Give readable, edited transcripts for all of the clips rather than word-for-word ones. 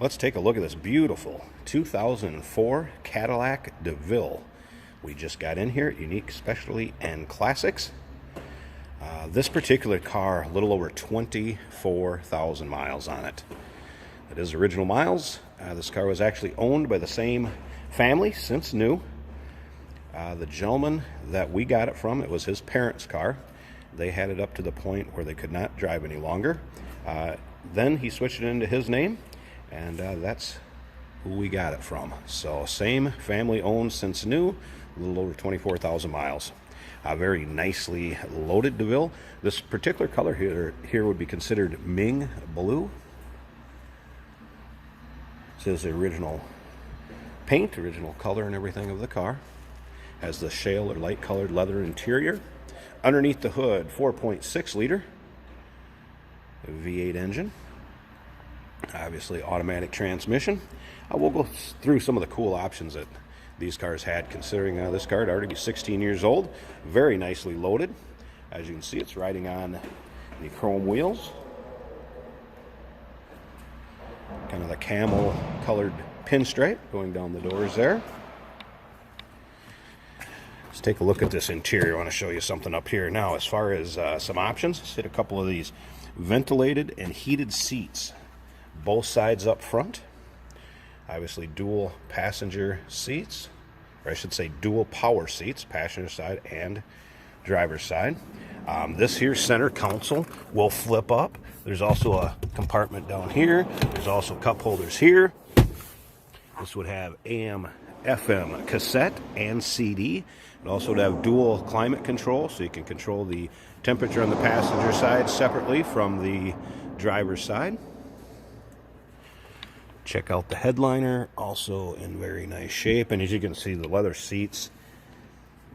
Let's take a look at this beautiful 2004 Cadillac DeVille. We just got in here at Unique Specialty and Classics. This particular car, a little over 24,000 miles on it. It is original miles. This car was actually owned by the same family since new. The gentleman that we got it from, it was his parents' car. They had it up to the point where they could not drive any longer. Then he switched it into his name, and that's who we got it from. So same family owned since new, a little over 24,000 miles. Very nicely loaded DeVille. This particular color here would be considered Ming Blue. This is the original paint, original color and everything of the car. Has the shale or light colored leather interior. Underneath the hood, 4.6 liter V8 engine. Obviously automatic transmission. We'll go through some of the cool options that these cars had, considering this car had already be 16 years old. Very nicely loaded. As you can see, it's riding on the chrome wheels. Kind of the camel colored pinstripe going down the doors there. Let's take a look at this interior. I want to show you something up here. Now, as far as some options, let's hit a couple of these ventilated and heated seats. Both sides up front. Obviously dual passenger seats, or I should say dual power seats, passenger side and driver's side. This here center console will flip up. There's also a compartment down here. There's also cup holders here. This would have AM, FM, cassette, and CD. It also would have dual climate control, so you can control the temperature on the passenger side separately from the driver's side. Check out the headliner, also in very nice shape. And as you can see, the leather seats,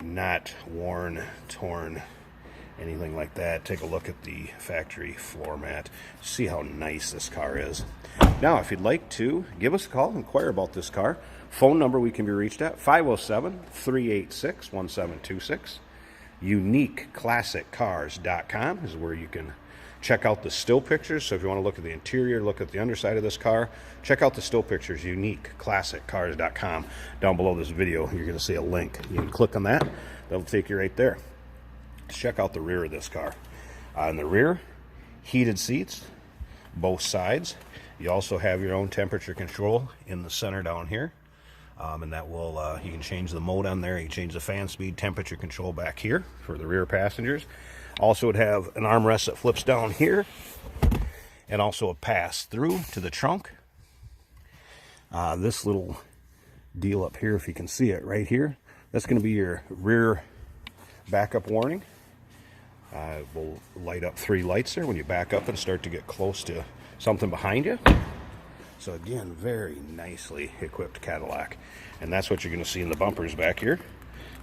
not worn, torn, anything like that. Take a look at the factory floor mat. See how nice this car is. Now, if you'd like to give us a call, inquire about this car. Phone number we can be reached at, 507-386-1726. UniqueClassicCars.com is where you can check out the still pictures. So if you want to look at the interior, look at the underside of this car, check out the still pictures, UniqueClassicCars.com. Down below this video, you're going to see a link. You can click on that. That'll take you right there. Let's check out the rear of this car. In the rear, heated seats, both sides. You also have your own temperature control in the center down here. And that will, you can change the mode on there. You can change the fan speed, temperature control back here for the rear passengers. Also would have an armrest that flips down here, and also a pass through to the trunk. This little deal up here, if you can see it right here, that's going to be your rear backup warning. Will light up 3 lights there when you back up and start to get close to something behind you. So again, very nicely equipped Cadillac. And that's what you're going to see in the bumpers back here.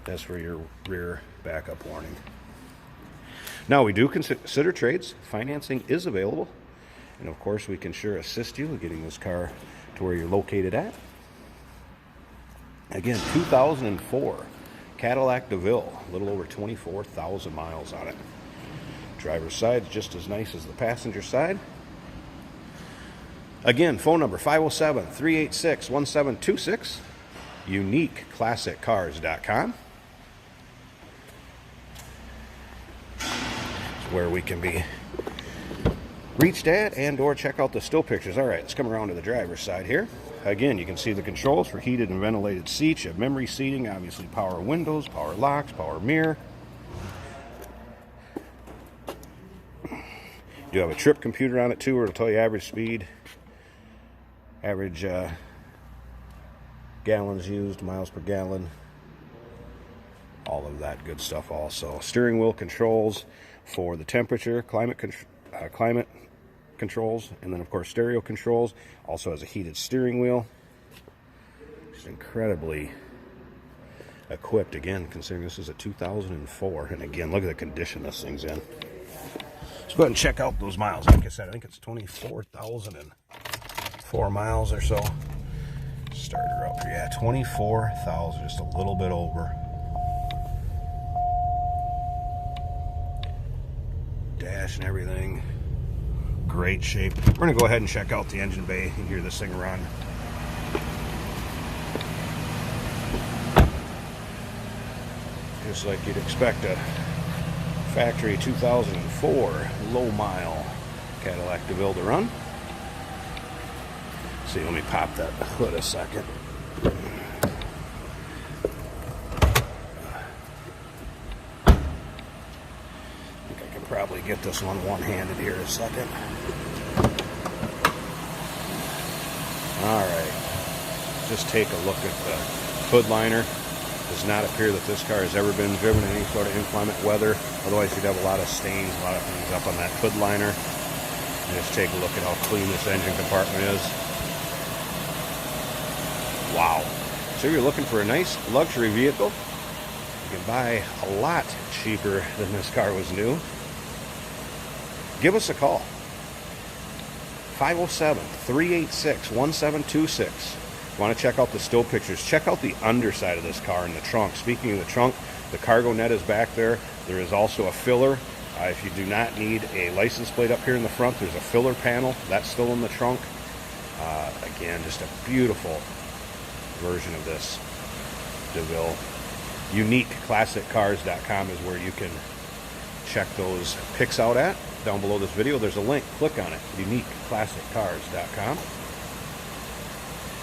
That's for your rear backup warning. Now, we do consider trades. Financing is available. And of course, we can sure assist you in getting this car to where you're located at. Again, 2004 Cadillac DeVille, a little over 24,000 miles on it. Driver's side is just as nice as the passenger side. Again, phone number 507-386-1726, UniqueClassicCars.com. Where we can be reached at and or check out the still pictures. All right, let's come around to the driver's side here. Again, you can see the controls for heated and ventilated seats. You have memory seating, obviously power windows, power locks, power mirror. You have a trip computer on it too, where it'll tell you average speed, average gallons used, miles per gallon, all of that good stuff. Also steering wheel controls for the temperature, climate controls, and then of course stereo controls. Also has a heated steering wheel. Just incredibly equipped, again, considering this is a 2004. And again, look at the condition this thing's in. Let's go ahead and check out those miles. Like I said, I think it's 24,004 miles or so. Start her up here. Yeah, 24,000, just a little bit over. Dash and everything Great shape. We're going to go ahead and check out the engine bay and hear this thing run. Just like you'd expect a factory 2004 low mile Cadillac DeVille to run. See, let me pop that hood a second. I think I can probably get this one one-handed here a second. Alright, just take a look at the hood liner. Does not appear that this car has ever been driven in any sort of inclement weather. Otherwise you'd have a lot of stains, a lot of things up on that hood liner. And just take a look at how clean this engine compartment is. Wow. So if you're looking for a nice luxury vehicle, you can buy a lot cheaper than this car was new. Give us a call. 507-386-1726. Want to check out the still pictures? Check out the underside of this car in the trunk. Speaking of the trunk, the cargo net is back there. There is also a filler. If you do not need a license plate up here in the front, there's a filler panel. That's still in the trunk. Again, just a beautiful version of this DeVille. UniqueClassicCars.com is where you can check those pics out at. Down below this video, there's a link. Click on it. UniqueClassicCars.com.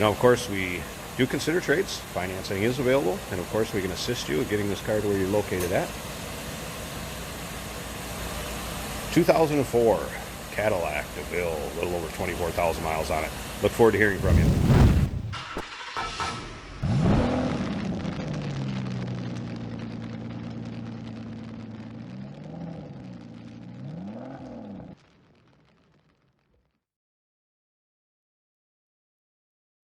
Now, of course, we do consider trades. Financing is available. And, of course, we can assist you in getting this car to where you're located at. 2004 Cadillac DeVille, a little over 24,000 miles on it. Look forward to hearing from you.